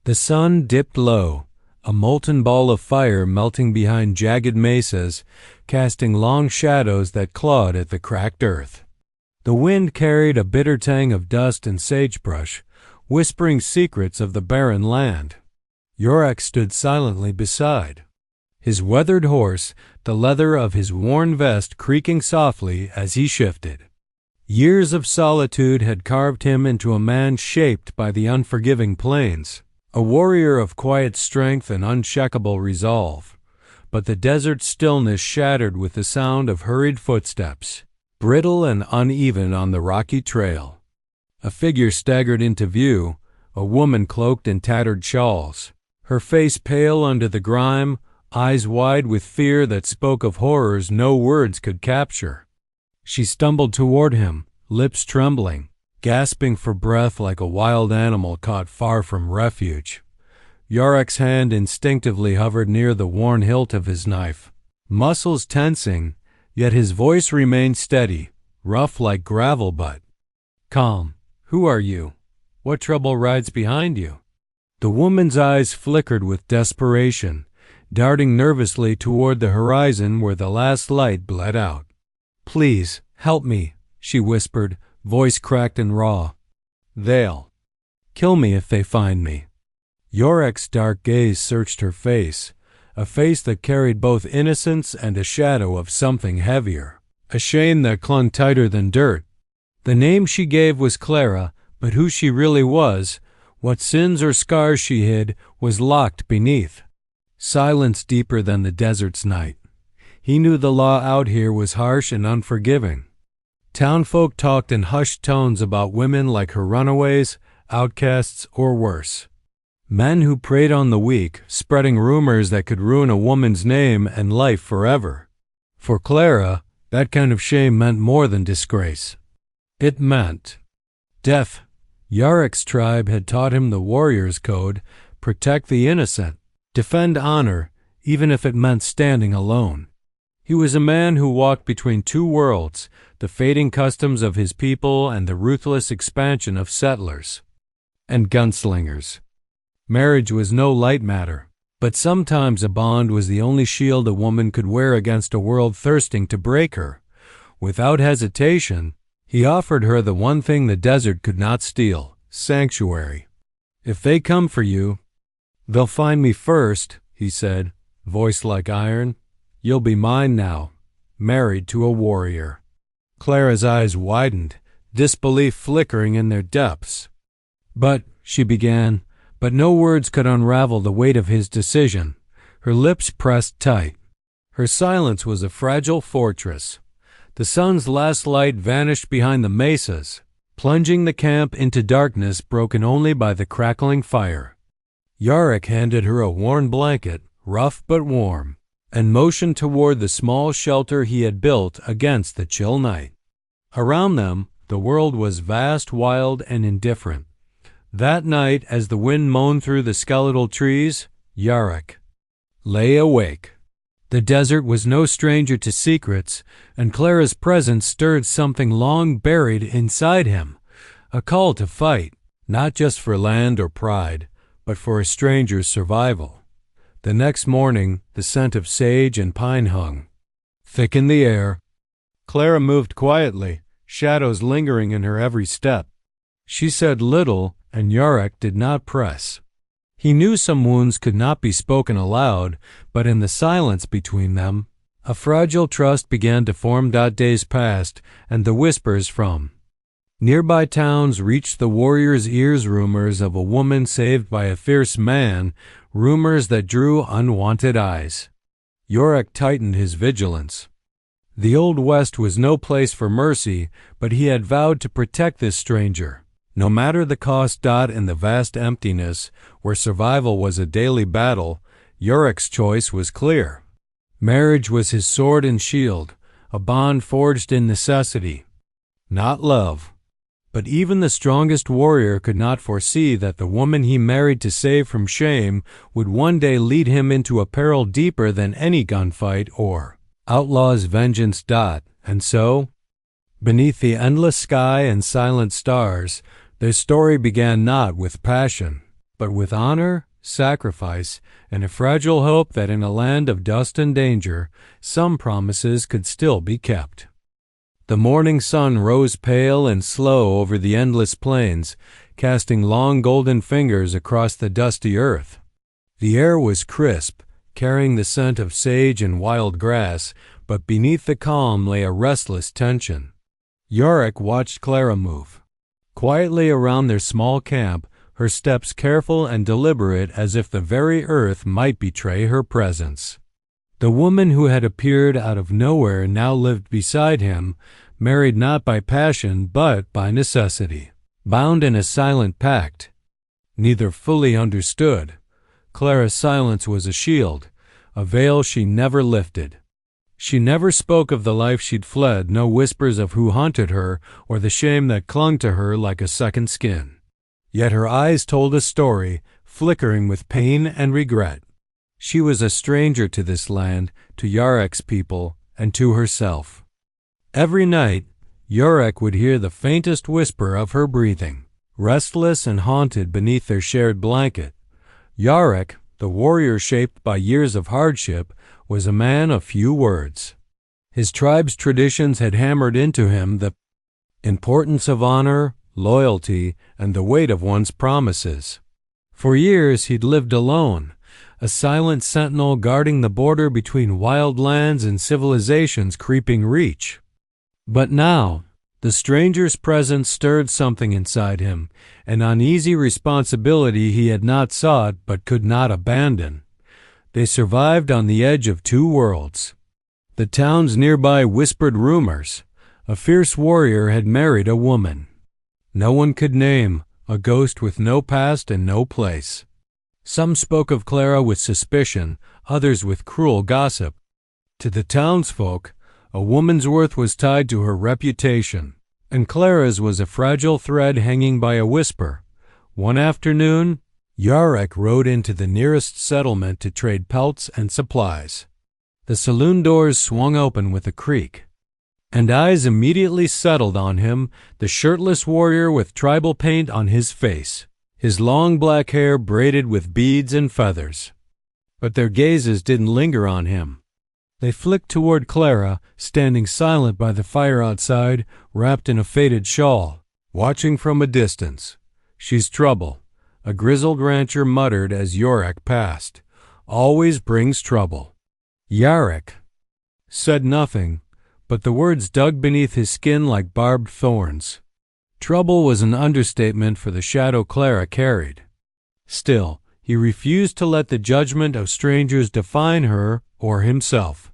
The sun dipped low, a molten ball of fire melting behind jagged mesas, casting long shadows that clawed at the cracked earth. The wind carried a bitter tang of dust and sagebrush, whispering secrets of the barren land. Yorick stood silently beside, his weathered horse, the leather of his worn vest creaking softly as he shifted. Years of solitude had carved him into a man shaped by the unforgiving plains, a warrior of quiet strength and unshakable resolve. But the desert stillness shattered with the sound of hurried footsteps, brittle and uneven on the rocky trail. A figure staggered into view, a woman cloaked in tattered shawls, her face pale under the grime, eyes wide with fear that spoke of horrors no words could capture. She stumbled toward him, lips trembling, gasping for breath like a wild animal caught far from refuge. Yorick's hand instinctively hovered near the worn hilt of his knife, muscles tensing, yet his voice remained steady, rough like gravel but calm. "Who are you? What trouble rides behind you?" The woman's eyes flickered with desperation, darting nervously toward the horizon where the last light bled out. "Please, help me," she whispered, voice cracked and raw. "They'll kill me if they find me." Yorick's dark gaze searched her face, a face that carried both innocence and a shadow of something heavier, a shame that clung tighter than dirt. The name she gave was Clara, but who she really was, what sins or scars she hid, was locked beneath. Silence deeper than the desert's night. He knew the law out here was harsh and unforgiving. Townfolk talked in hushed tones about women like her runaways, outcasts, or worse. Men who preyed on the weak, spreading rumors that could ruin a woman's name and life forever. For Clara, that kind of shame meant more than disgrace. It meant death. Yorick's tribe had taught him the warrior's code: protect the innocent, defend honor, even if it meant standing alone. He was a man who walked between two worlds, the fading customs of his people and the ruthless expansion of settlers and gunslingers. Marriage was no light matter, but sometimes a bond was the only shield a woman could wear against a world thirsting to break her. Without hesitation, he offered her the one thing the desert could not steal: sanctuary. "If they come for you, they'll find me first," he said, voice like iron. "You'll be mine now, married to a warrior." Clara's eyes widened, disbelief flickering in their depths. "But," she began, but no words could unravel the weight of his decision. Her lips pressed tight. Her silence was a fragile fortress. The sun's last light vanished behind the mesas, plunging the camp into darkness broken only by the crackling fire. Yorick handed her a worn blanket, rough but warm, and motioned toward the small shelter he had built against the chill night. Around them, the world was vast, wild, and indifferent. That night, as the wind moaned through the skeletal trees, Yorick lay awake. The desert was no stranger to secrets, and Clara's presence stirred something long buried inside him, a call to fight, not just for land or pride, but for a stranger's survival. The next morning, the scent of sage and pine hung thick in the air. Clara moved quietly, shadows lingering in her every step. She said little, and Yorick did not press. He knew some wounds could not be spoken aloud, but in the silence between them, a fragile trust began to form. Days passed, and the whispers from nearby towns reached the warrior's ears, rumors of a woman saved by a fierce man, rumors that drew unwanted eyes. Yorick tightened his vigilance. The Old West was no place for mercy, but he had vowed to protect this stranger, no matter the cost. In the vast emptiness, where survival was a daily battle, Yorick's choice was clear. Marriage was his sword and shield, a bond forged in necessity, not love. But even the strongest warrior could not foresee that the woman he married to save from shame would one day lead him into a peril deeper than any gunfight or outlaw's vengeance. And so, beneath the endless sky and silent stars, their story began not with passion, but with honor, sacrifice, and a fragile hope that in a land of dust and danger, some promises could still be kept. The morning sun rose pale and slow over the endless plains, casting long golden fingers across the dusty earth. The air was crisp, carrying the scent of sage and wild grass, but beneath the calm lay a restless tension. Yorick watched Clara move. Quietly around their small camp, her steps careful and deliberate as if the very earth might betray her presence. The woman who had appeared out of nowhere now lived beside him, married not by passion but by necessity, bound in a silent pact. Neither fully understood. Clara's silence was a shield, a veil she never lifted. She never spoke of the life she'd fled, no whispers of who haunted her or the shame that clung to her like a second skin. Yet her eyes told a story, flickering with pain and regret. She was a stranger to this land, to Yorick's people, and to herself. Every night, Yorick would hear the faintest whisper of her breathing, restless and haunted beneath their shared blanket. Yorick, the warrior shaped by years of hardship, was a man of few words. His tribe's traditions had hammered into him the importance of honor, loyalty, and the weight of one's promises. For years he'd lived alone, a silent sentinel guarding the border between wild lands and civilization's creeping reach. But now, the stranger's presence stirred something inside him, an uneasy responsibility he had not sought but could not abandon. They survived on the edge of two worlds. The towns nearby whispered rumors. A fierce warrior had married a woman no one could name, a ghost with no past and no place. Some spoke of Clara with suspicion, others with cruel gossip. To the townsfolk, a woman's worth was tied to her reputation, and Clara's was a fragile thread hanging by a whisper. One afternoon, Yorick rode into the nearest settlement to trade pelts and supplies. The saloon doors swung open with a creak, and eyes immediately settled on him, the shirtless warrior with tribal paint on his face, his long black hair braided with beads and feathers. But their gazes didn't linger on him. They flicked toward Clara, standing silent by the fire outside, wrapped in a faded shawl, watching from a distance. "She's trouble," a grizzled rancher muttered as Yorick passed. "Always brings trouble." Yorick said nothing, but the words dug beneath his skin like barbed thorns. Trouble was an understatement for the shadow Clara carried. Still, he refused to let the judgment of strangers define her or himself.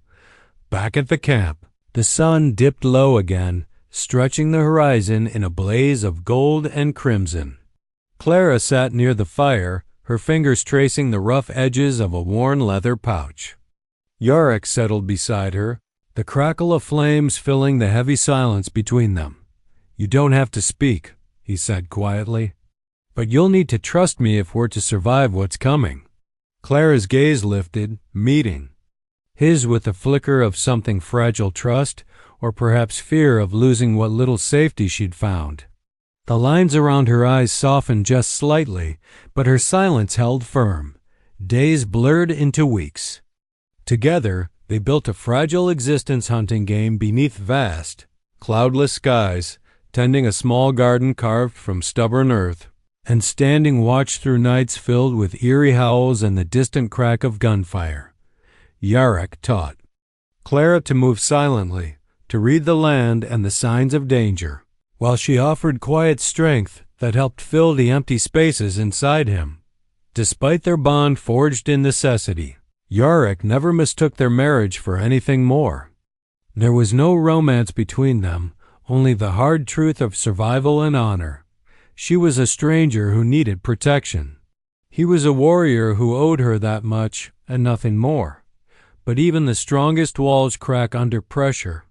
Back at the camp, the sun dipped low again, stretching the horizon in a blaze of gold and crimson. Clara sat near the fire, her fingers tracing the rough edges of a worn leather pouch. Yorick settled beside her, the crackle of flames filling the heavy silence between them. "You don't have to speak," he said quietly, "but you'll need to trust me if we're to survive what's coming." Clara's gaze lifted, meeting his with a flicker of something fragile trust, or perhaps fear of losing what little safety she'd found. The lines around her eyes softened just slightly, but her silence held firm. Days blurred into weeks. Together, they built a fragile existence hunting game beneath vast, cloudless skies, tending a small garden carved from stubborn earth, and standing watch through nights filled with eerie howls and the distant crack of gunfire. Yorick taught Clara to move silently, to read the land and the signs of danger, while she offered quiet strength that helped fill the empty spaces inside him. Despite their bond forged in necessity, Yorick never mistook their marriage for anything more. There was no romance between them, only the hard truth of survival and honor. She was a stranger who needed protection. He was a warrior who owed her that much and nothing more. But even the strongest walls crack under pressure.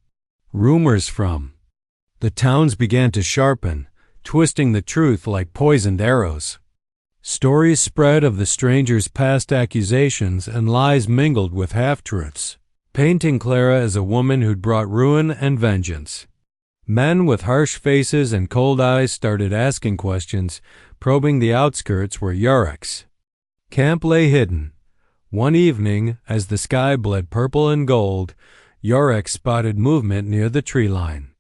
Rumors from the towns began to sharpen, twisting the truth like poisoned arrows. Stories spread of the stranger's past accusations, and lies mingled with half-truths, painting Clara as a woman who'd brought ruin and vengeance. Men with harsh faces and cold eyes started asking questions, probing the outskirts where Yarek's camp lay hidden. One evening, as the sky bled purple and gold, Yarek spotted movement near the tree line.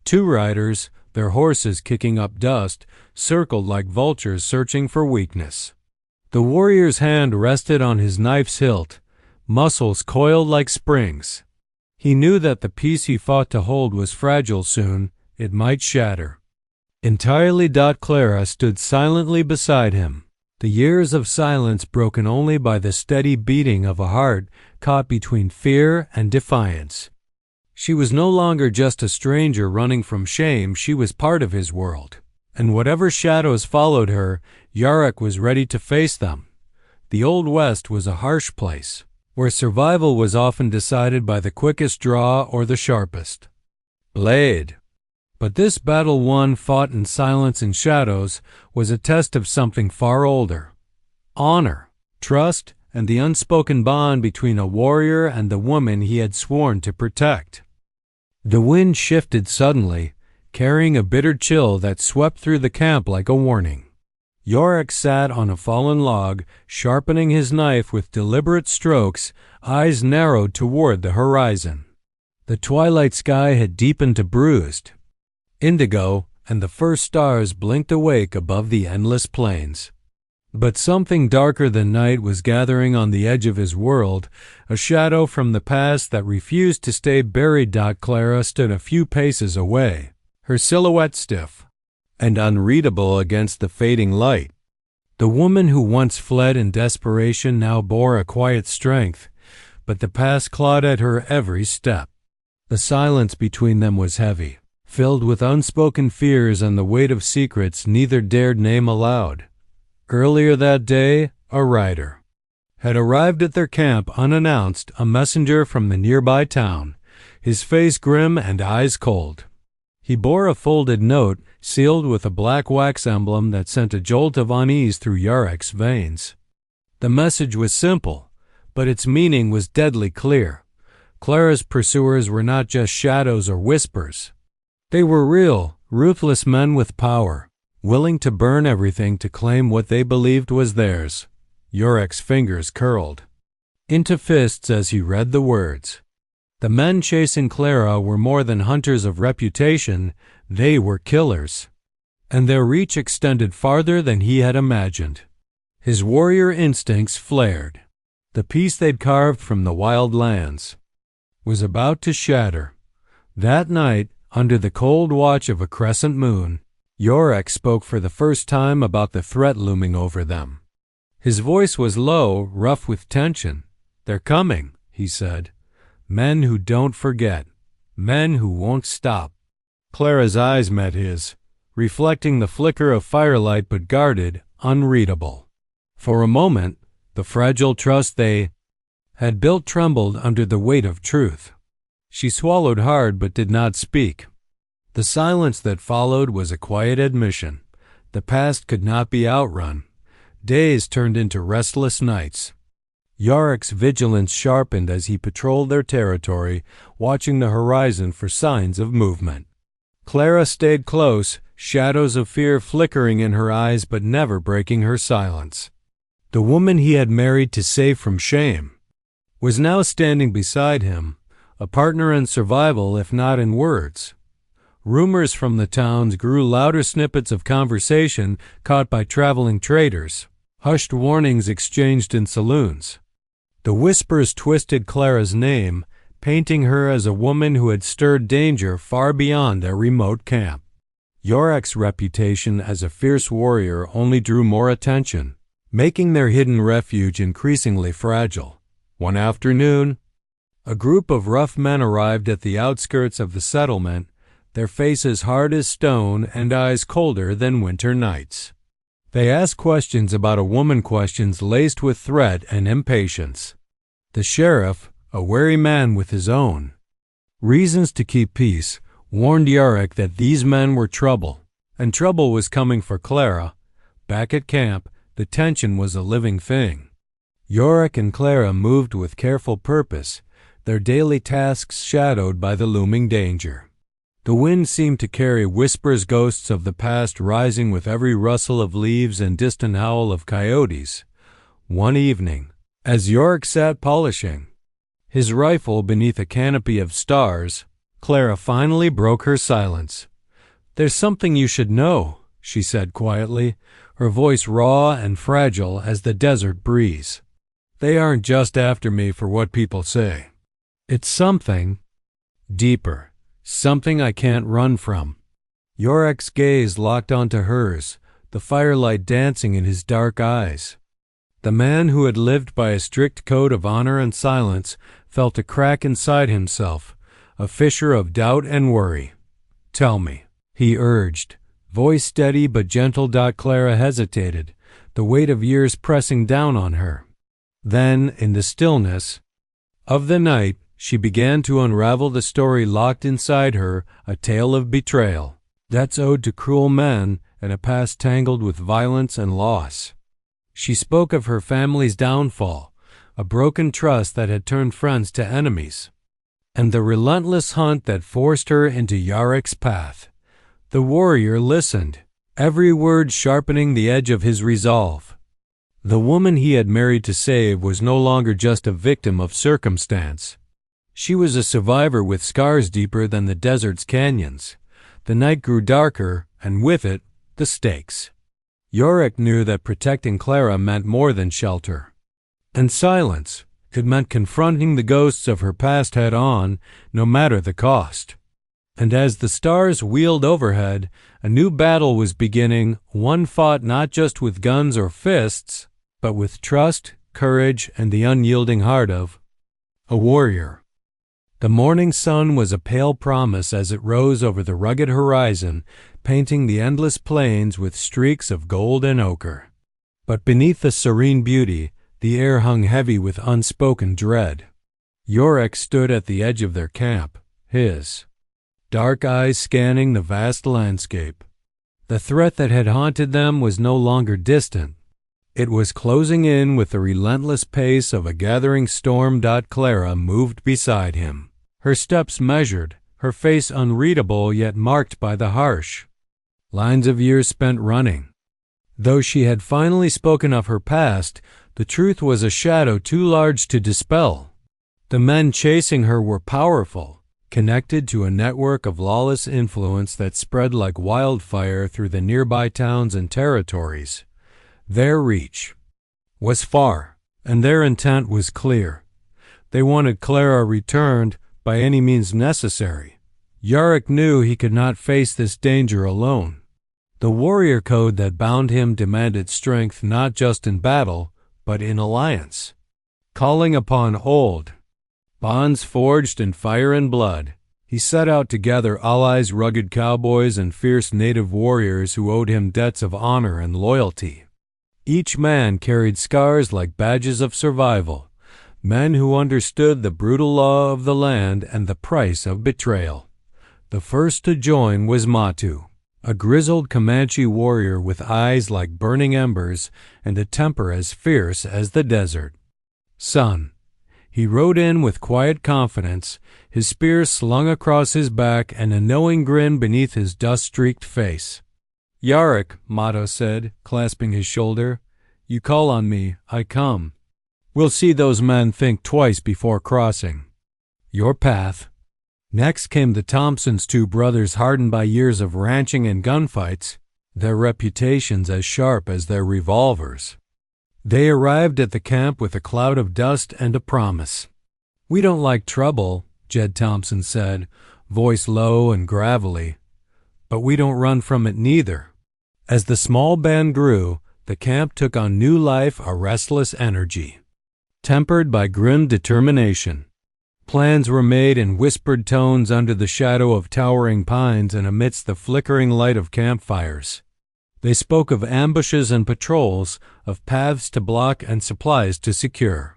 Two riders, their horses kicking up dust, circled like vultures searching for weakness. The warrior's hand rested on his knife's hilt, muscles coiled like springs. He knew that the peace he fought to hold was fragile soon, it might shatter. Entirely. Clara stood silently beside him, the years of silence broken only by the steady beating of a heart caught between fear and defiance. She was no longer just a stranger running from shame, she was part of his world. And whatever shadows followed her, Yarek was ready to face them. The Old West was a harsh place, where survival was often decided by the quickest draw or the sharpest blade. But this battle one fought in silence and shadows was a test of something far older: honor, trust, and the unspoken bond between a warrior and the woman he had sworn to protect. The wind shifted suddenly, carrying a bitter chill that swept through the camp like a warning. Yarek sat on a fallen log, sharpening his knife with deliberate strokes, eyes narrowed toward the horizon. The twilight sky had deepened to bruised indigo, and the first stars blinked awake above the endless plains. But something darker than night was gathering on the edge of his world, a shadow from the past that refused to stay buried. Clara stood a few paces away, her silhouette stiff and unreadable against the fading light. The woman who once fled in desperation now bore a quiet strength, but the past clawed at her every step. The silence between them was heavy, filled with unspoken fears and the weight of secrets neither dared name aloud. Earlier that day, a rider had arrived at their camp unannounced, a messenger from the nearby town, his face grim and eyes cold. He bore a folded note sealed with a black wax emblem that sent a jolt of unease through Yarek's veins. The message was simple, but its meaning was deadly clear. Clara's pursuers were not just shadows or whispers. They were real, ruthless men with power, willing to burn everything to claim what they believed was theirs. Yarek's fingers curled into fists as he read the words. The men chasing Clara were more than hunters of reputation, they were killers. And their reach extended farther than he had imagined. His warrior instincts flared. The peace they'd carved from the wild lands was about to shatter. That night, under the cold watch of a crescent moon, Yarek spoke for the first time about the threat looming over them. His voice was low, rough with tension. "They're coming," he said. "Men who don't forget. Men who won't stop." Clara's eyes met his, reflecting the flicker of firelight but guarded, unreadable. For a moment, the fragile trust they had built trembled under the weight of truth. She swallowed hard but did not speak. The silence that followed was a quiet admission. The past could not be outrun. Days turned into restless nights. Yarek's vigilance sharpened as he patrolled their territory, watching the horizon for signs of movement. Clara stayed close, shadows of fear flickering in her eyes but never breaking her silence. The woman he had married to save from shame was now standing beside him, a partner in survival if not in words. Rumors from the towns grew louder, snippets of conversation caught by traveling traders, hushed warnings exchanged in saloons. The whispers twisted Clara's name, painting her as a woman who had stirred danger far beyond their remote camp. Yarek's reputation as a fierce warrior only drew more attention, making their hidden refuge increasingly fragile. One afternoon, a group of rough men arrived at the outskirts of the settlement, their faces hard as stone and eyes colder than winter nights. They asked questions about a woman, questions laced with threat and impatience. The sheriff, a wary man with his own reasons to keep peace, warned Yarek that these men were trouble, and trouble was coming for Clara. Back at camp, the tension was a living thing. Yarek and Clara moved with careful purpose, their daily tasks shadowed by the looming danger. The wind seemed to carry whispers, ghosts of the past rising with every rustle of leaves and distant howl of coyotes. One evening, as Yorick sat polishing his rifle beneath a canopy of stars, Clara finally broke her silence. "There's something you should know," she said quietly, her voice raw and fragile as the desert breeze. "They aren't just after me for what people say. It's something deeper, something I can't run from." Yorick's gaze locked onto hers, the firelight dancing in his dark eyes. The man who had lived by a strict code of honor and silence felt a crack inside himself, a fissure of doubt and worry. "Tell me," he urged, voice steady but gentle. Clara hesitated, the weight of years pressing down on her. Then, in the stillness of the night, she began to unravel the story locked inside her, a tale of betrayal, debts owed to cruel men, and a past tangled with violence and loss. She spoke of her family's downfall, a broken trust that had turned friends to enemies, and the relentless hunt that forced her into Yorick's path. The warrior listened, every word sharpening the edge of his resolve. The woman he had married to save was no longer just a victim of circumstance. She was a survivor with scars deeper than the desert's canyons. The night grew darker, and with it, the stakes. Yorick knew that protecting Clara meant more than shelter. And silence. It meant confronting the ghosts of her past head-on, no matter the cost. And as the stars wheeled overhead, a new battle was beginning, one fought not just with guns or fists, but with trust, courage, and the unyielding heart of a warrior. The morning sun was a pale promise as it rose over the rugged horizon, painting the endless plains with streaks of gold and ochre. But beneath the serene beauty, the air hung heavy with unspoken dread. Yorick stood at the edge of their camp, his dark eyes scanning the vast landscape. The threat that had haunted them was no longer distant. It was closing in with the relentless pace of a gathering storm. Clara moved beside him, her steps measured, her face unreadable yet marked by the harsh lines of years spent running. Though she had finally spoken of her past, the truth was a shadow too large to dispel. The men chasing her were powerful, connected to a network of lawless influence that spread like wildfire through the nearby towns and territories. Their reach was far, and their intent was clear. They wanted Clara returned by any means necessary. Yorick knew he could not face this danger alone. The warrior code that bound him demanded strength not just in battle, but in alliance. Calling upon old bonds forged in fire and blood, he set out to gather allies, rugged cowboys, and fierce native warriors who owed him debts of honor and loyalty. Each man carried scars like badges of survival, men who understood the brutal law of the land and the price of betrayal. The first to join was Matu, a grizzled Comanche warrior with eyes like burning embers and a temper as fierce as the desert. "Son," he rode in with quiet confidence, his spear slung across his back and a knowing grin beneath his dust-streaked face. "Yorick," Matu said, clasping his shoulder, "you call on me, I come. We'll see those men think twice before crossing your path." Next came the Thompsons, two brothers hardened by years of ranching and gunfights, their reputations as sharp as their revolvers. They arrived at the camp with a cloud of dust and a promise. "We don't like trouble," Jed Thompson said, voice low and gravelly, "but we don't run from it neither." As the small band grew, the camp took on new life, a restless energy, tempered by grim determination. Plans were made in whispered tones under the shadow of towering pines and amidst the flickering light of campfires. They spoke of ambushes and patrols, of paths to block and supplies to secure.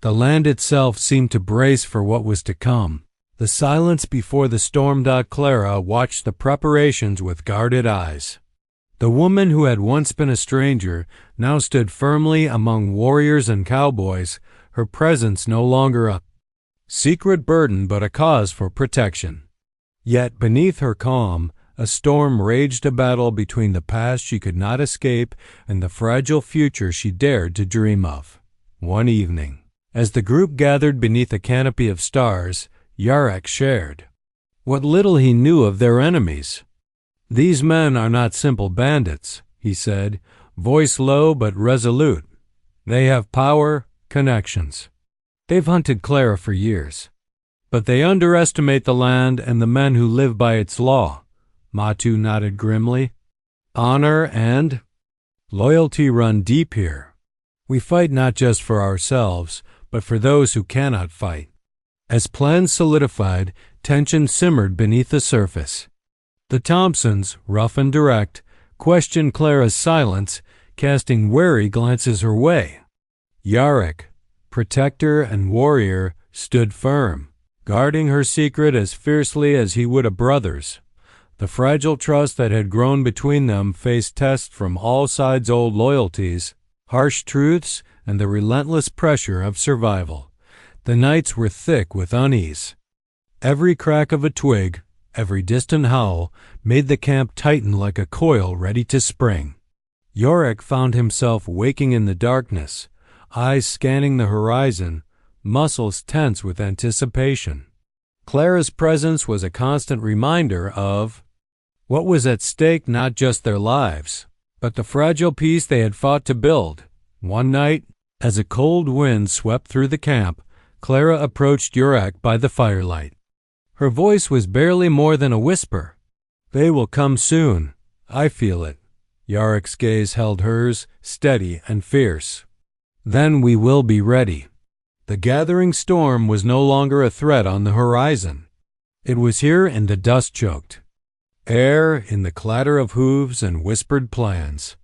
The land itself seemed to brace for what was to come. The silence before the storm. Clara watched the preparations with guarded eyes. The woman who had once been a stranger now stood firmly among warriors and cowboys, her presence no longer a secret burden but a cause for protection. Yet beneath her calm, a storm raged, a battle between the past she could not escape and the fragile future she dared to dream of. One evening, as the group gathered beneath a canopy of stars, Yarek shared what little he knew of their enemies. "These men are not simple bandits," he said, voice low but resolute. "They have power, connections. They've hunted Clara for years. But they underestimate the land and the men who live by its law." Matu nodded grimly. "Honor and loyalty run deep here. We fight not just for ourselves, but for those who cannot fight." As plans solidified, tension simmered beneath the surface. The Thompsons, rough and direct, questioned Clara's silence, casting wary glances her way. Yarek, protector and warrior, stood firm, guarding her secret as fiercely as he would a brother's. The fragile trust that had grown between them faced tests from all sides: old loyalties, harsh truths, and the relentless pressure of survival. The nights were thick with unease. Every crack of a twig, every distant howl, made the camp tighten like a coil ready to spring. Yorick found himself waking in the darkness, eyes scanning the horizon, muscles tense with anticipation. Clara's presence was a constant reminder of what was at stake: not just their lives, but the fragile peace they had fought to build. One night, as a cold wind swept through the camp, Clara approached Yorick by the firelight. Her voice was barely more than a whisper. "They will come soon. I feel it." Yorick's gaze held hers, steady and fierce. "Then we will be ready." The gathering storm was no longer a threat on the horizon. It was here in the dust-choked air, in the clatter of hooves and whispered plans.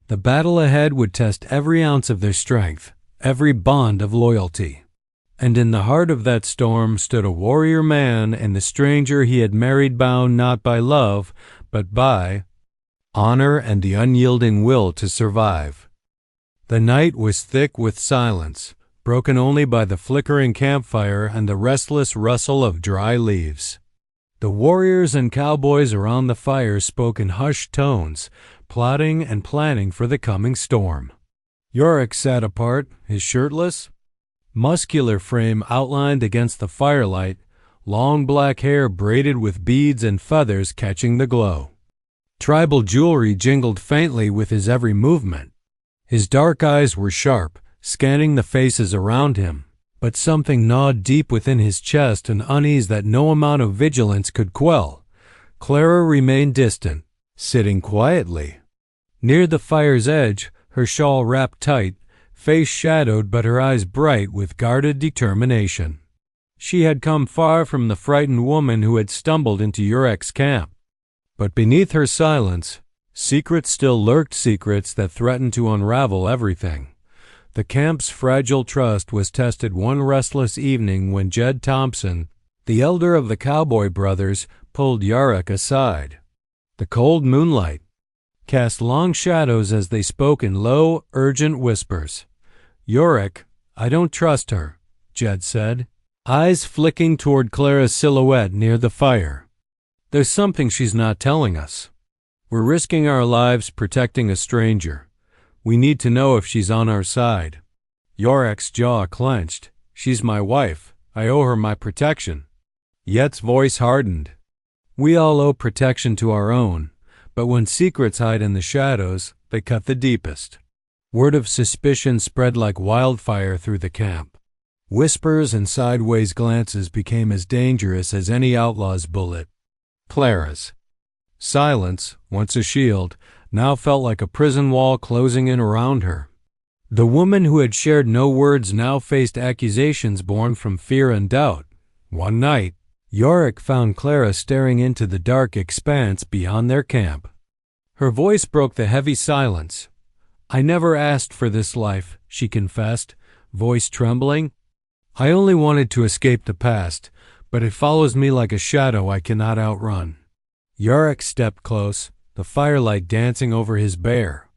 The battle ahead would test every ounce of their strength, every bond of loyalty. And in the heart of that storm stood a warrior man and the stranger he had married, bound not by love, but by honor and the unyielding will to survive. The night was thick with silence, broken only by the flickering campfire and the restless rustle of dry leaves. The warriors and cowboys around the fire spoke in hushed tones, plotting and planning for the coming storm. Yorick sat apart, his shirtless, muscular frame outlined against the firelight, long black hair braided with beads and feathers catching the glow. Tribal jewelry jingled faintly with his every movement. His dark eyes were sharp, scanning the faces around him, but something gnawed deep within his chest, an unease that no amount of vigilance could quell. Clara remained distant, sitting quietly. Near the fire's edge, her shawl wrapped tight, face shadowed but her eyes bright with guarded determination. She had come far from the frightened woman who had stumbled into Yorick's camp. But beneath her silence, secrets still lurked, secrets that threatened to unravel everything. The camp's fragile trust was tested one restless evening when Jed Thompson, the elder of the cowboy brothers, pulled Yorick aside. The cold moonlight cast long shadows as they spoke in low, urgent whispers. "Yorick, I don't trust her," Jed said, eyes flicking toward Clara's silhouette near the fire. "There's something she's not telling us. We're risking our lives protecting a stranger. We need to know if she's on our side." Yorick's jaw clenched. "She's my wife. I owe her my protection." Yet's voice hardened. "We all owe protection to our own, but when secrets hide in the shadows, they cut the deepest." Word of suspicion spread like wildfire through the camp. Whispers and sideways glances became as dangerous as any outlaw's bullet. Clara's silence, once a shield, now felt like a prison wall closing in around her. The woman who had shared no words now faced accusations born from fear and doubt. One night, Yorick found Clara staring into the dark expanse beyond their camp. Her voice broke the heavy silence. "I never asked for this life," she confessed, voice trembling. "I only wanted to escape the past, but it follows me like a shadow I cannot outrun." Yorick stepped close, the firelight dancing over his bare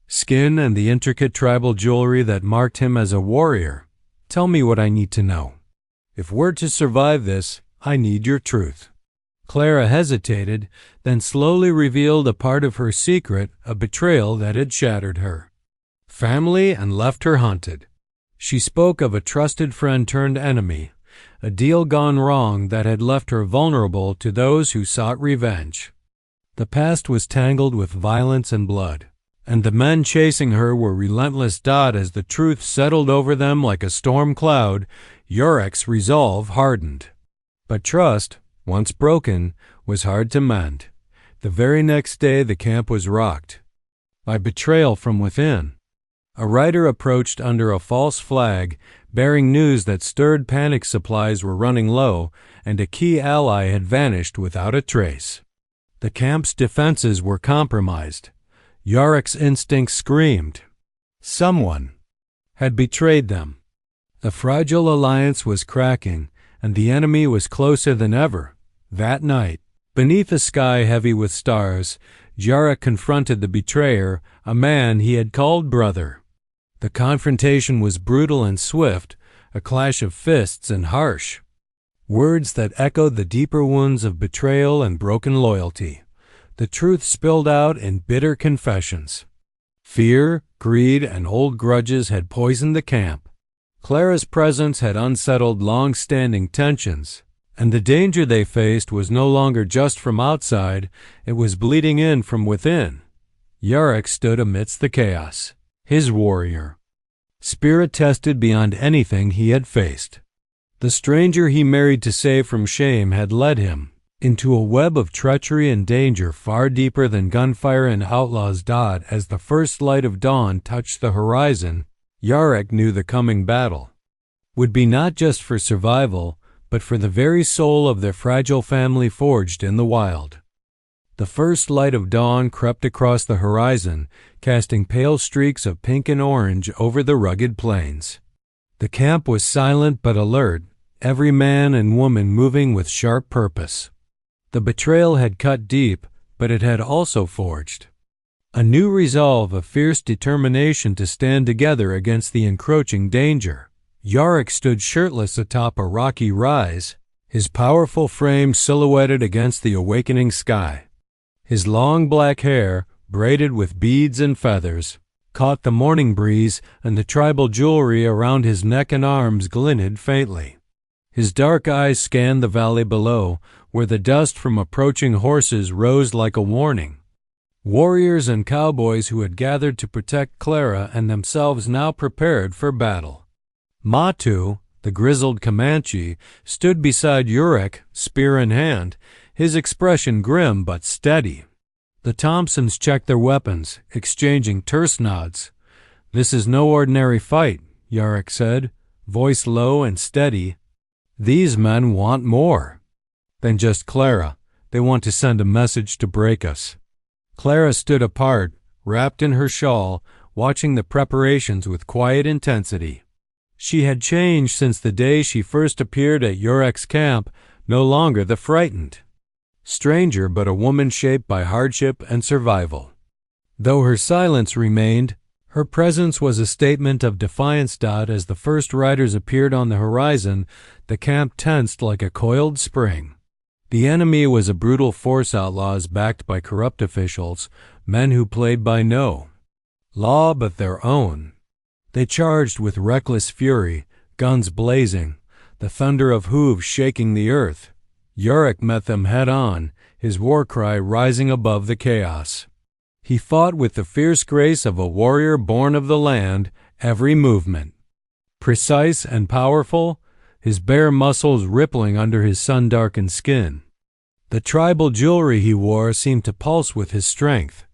skin and the intricate tribal jewelry that marked him as a warrior. "Tell me what I need to know. If we're to survive this, I need your truth." Clara hesitated, then slowly revealed a part of her secret, a betrayal that had shattered her family and left her haunted. She spoke of a trusted friend turned enemy, a deal gone wrong that had left her vulnerable to those who sought revenge. The past was tangled with violence and blood, and the men chasing her were relentless. As the truth settled over them like a storm cloud, Yurek's resolve hardened. But trust, once broken, was hard to mend. The very next day the camp was rocked by betrayal from within. A rider approached under a false flag, bearing news that stirred panic supplies were running low and a key ally had vanished without a trace. The camp's defenses were compromised. Yurek's instincts screamed. Someone had betrayed them. The fragile alliance was cracking, and the enemy was closer than ever. That night, beneath a sky heavy with stars, Yurek confronted the betrayer, a man he had called brother. The confrontation was brutal and swift, a clash of fists and harsh words that echoed the deeper wounds of betrayal and broken loyalty. The truth spilled out in bitter confessions. Fear, greed, and old grudges had poisoned the camp. Clara's presence had unsettled long-standing tensions, and the danger they faced was no longer just from outside, it was bleeding in from within. Yurek stood amidst the chaos, his warrior, spirit tested beyond anything he had faced. The stranger he married to save from shame had led him into a web of treachery and danger far deeper than gunfire and outlaws. As the first light of dawn touched the horizon, Yurek knew the coming battle would be not just for survival, but for the very soul of their fragile family forged in the wild. The first light of dawn crept across the horizon, casting pale streaks of pink and orange over the rugged plains. The camp was silent but alert, every man and woman moving with sharp purpose. The betrayal had cut deep, but it had also forged a new resolve, a fierce determination to stand together against the encroaching danger. Yurek stood shirtless atop a rocky rise, his powerful frame silhouetted against the awakening sky. His long black hair, braided with beads and feathers, caught the morning breeze, and the tribal jewelry around his neck and arms glinted faintly. His dark eyes scanned the valley below, where the dust from approaching horses rose like a warning. Warriors and cowboys who had gathered to protect Clara and themselves now prepared for battle. Matu, the grizzled Comanche, stood beside Yurek, spear in hand, his expression grim but steady. The Thompsons checked their weapons, exchanging terse nods. "This is no ordinary fight," Yurek said, voice low and steady. "These men want more than just Clara. They want to send a message to break us." Clara stood apart, wrapped in her shawl, watching the preparations with quiet intensity. She had changed since the day she first appeared at Yurek's camp, no longer the frightened stranger but a woman shaped by hardship and survival. Though her silence remained, her presence was a statement of defiance. As the first riders appeared on the horizon, the camp tensed like a coiled spring. The enemy was a brutal force, outlaws backed by corrupt officials, men who played by no law but their own. They charged with reckless fury, guns blazing, the thunder of hooves shaking the earth. Yurek met them head-on, his war cry rising above the chaos. He fought with the fierce grace of a warrior born of the land, every movement precise and powerful, his bare muscles rippling under his sun-darkened skin. The tribal jewelry he wore seemed to pulse with his strength.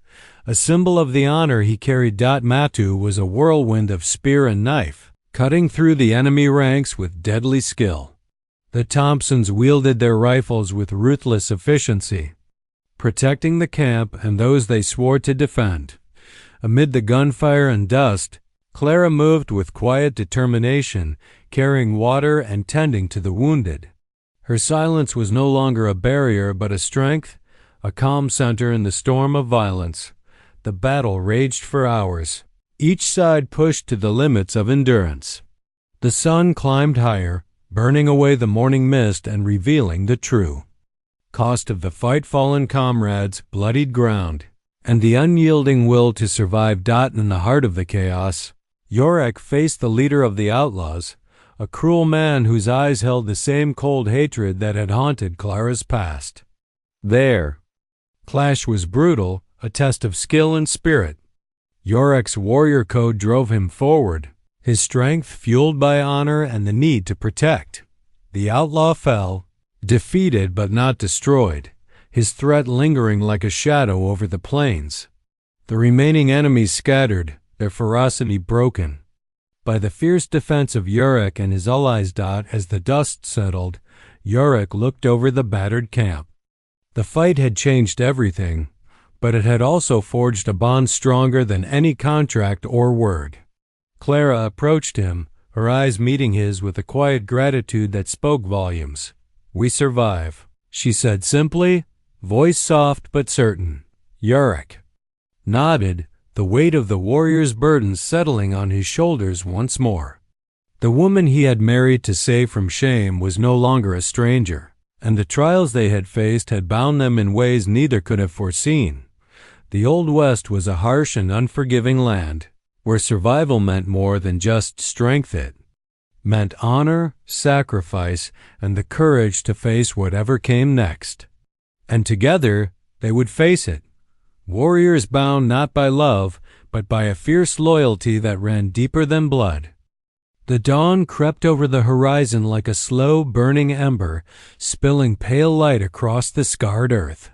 A symbol of the honor he carried. Matu was a whirlwind of spear and knife, cutting through the enemy ranks with deadly skill. The Thompsons wielded their rifles with ruthless efficiency, protecting the camp and those they swore to defend. Amid the gunfire and dust, Clara moved with quiet determination, carrying water and tending to the wounded. Her silence was no longer a barrier but a strength, a calm center in the storm of violence. The battle raged for hours. Each side pushed to the limits of endurance. The sun climbed higher, burning away the morning mist and revealing the true cost of the fight fallen comrades, bloodied ground, and the unyielding will to survive. In the heart of the chaos, Yorick faced the leader of the outlaws, a cruel man whose eyes held the same cold hatred that had haunted Clara's past. Their clash was brutal, a test of skill and spirit. Yorick's warrior code drove him forward, his strength fueled by honor and the need to protect. The outlaw fell, defeated but not destroyed, his threat lingering like a shadow over the plains. The remaining enemies scattered, their ferocity broken by the fierce defense of Yorick and his allies. As the dust settled, Yorick looked over the battered camp. The fight had changed everything, but it had also forged a bond stronger than any contract or word. Clara approached him, her eyes meeting his with a quiet gratitude that spoke volumes. "We survive," she said simply, voice soft but certain. Yorick nodded, the weight of the warrior's burden settling on his shoulders once more. The woman he had married to save from shame was no longer a stranger, and the trials they had faced had bound them in ways neither could have foreseen. The Old West was a harsh and unforgiving land, where survival meant more than just strength. It meant honor, sacrifice, and the courage to face whatever came next. And together, they would face it. Warriors bound not by love, but by a fierce loyalty that ran deeper than blood. The dawn crept over the horizon like a slow, burning ember, spilling pale light across the scarred earth.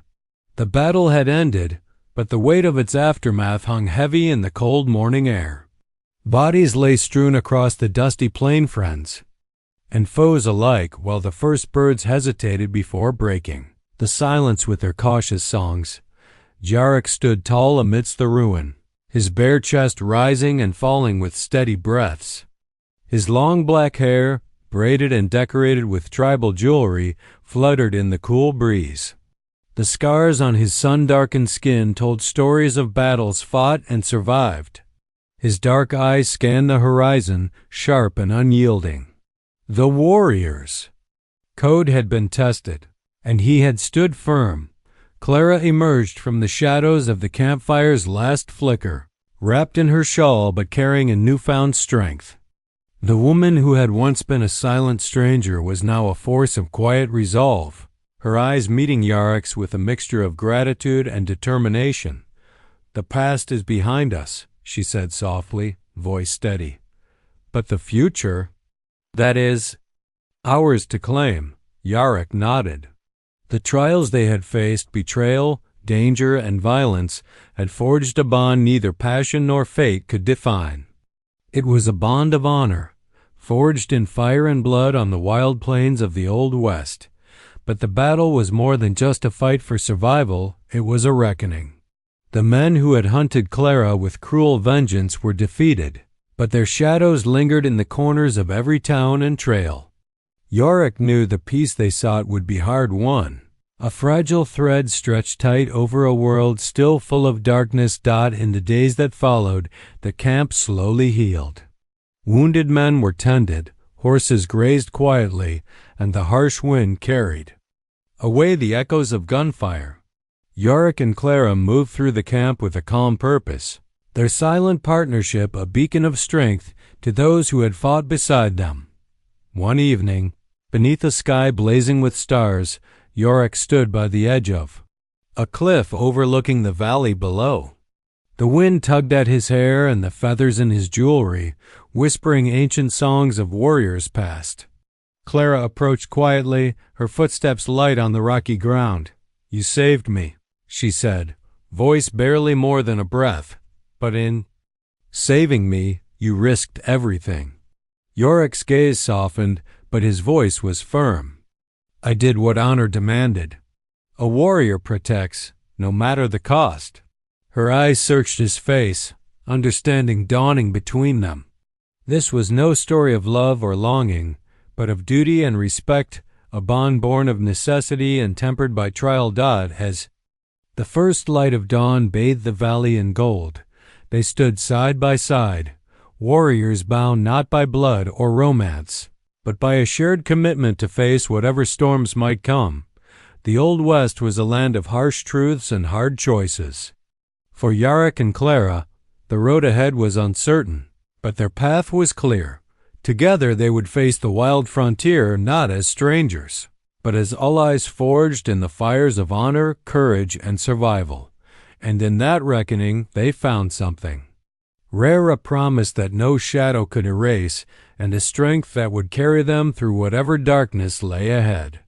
The battle had ended, but the weight of its aftermath hung heavy in the cold morning air. Bodies lay strewn across the dusty plain, friends and foes alike, while the first birds hesitated before breaking the silence with their cautious songs. Yorick stood tall amidst the ruin, his bare chest rising and falling with steady breaths. His long black hair, braided and decorated with tribal jewelry, fluttered in the cool breeze. The scars on his sun-darkened skin told stories of battles fought and survived. His dark eyes scanned the horizon, sharp and unyielding. The warrior's code had been tested, and he had stood firm. Clara emerged from the shadows of the campfire's last flicker, wrapped in her shawl but carrying a newfound strength. The woman who had once been a silent stranger was now a force of quiet resolve, her eyes meeting Yorick's with a mixture of gratitude and determination. "The past is behind us," she said softly, voice steady. "But the future, that is, ours to claim." Yorick nodded. The trials they had faced, betrayal, danger, and violence, had forged a bond neither passion nor fate could define. It was a bond of honor, forged in fire and blood on the wild plains of the Old West. But the battle was more than just a fight for survival, it was a reckoning. The men who had hunted Clara with cruel vengeance were defeated, but their shadows lingered in the corners of every town and trail. Yorick knew the peace they sought would be hard won, a fragile thread stretched tight over a world still full of darkness. In the days that followed, the camp slowly healed. Wounded men were tended, horses grazed quietly, and the harsh wind carried away the echoes of gunfire. Yorick and Clara moved through the camp with a calm purpose, their silent partnership a beacon of strength to those who had fought beside them. One evening, beneath a sky blazing with stars, Yorick stood by the edge of a cliff overlooking the valley below. The wind tugged at his hair and the feathers in his jewelry, whispering ancient songs of warriors past. Clara approached quietly, her footsteps light on the rocky ground. "You saved me," she said, voice barely more than a breath. "But in saving me, you risked everything." Yorick's gaze softened, but his voice was firm. "I did what honor demanded. A warrior protects, no matter the cost." Her eyes searched his face, understanding dawning between them. This was no story of love or longing, but of duty and respect, a bond born of necessity and tempered by trial. As the first light of dawn bathed the valley in gold, they stood side by side, warriors bound not by blood or romance, but by a shared commitment to face whatever storms might come. The Old West was a land of harsh truths and hard choices. For Yarrick and Clara, the road ahead was uncertain, but their path was clear. Together they would face the wild frontier not as strangers, but as allies forged in the fires of honor, courage, and survival. And in that reckoning they found something. Rare a promise that no shadow could erase, and a strength that would carry them through whatever darkness lay ahead.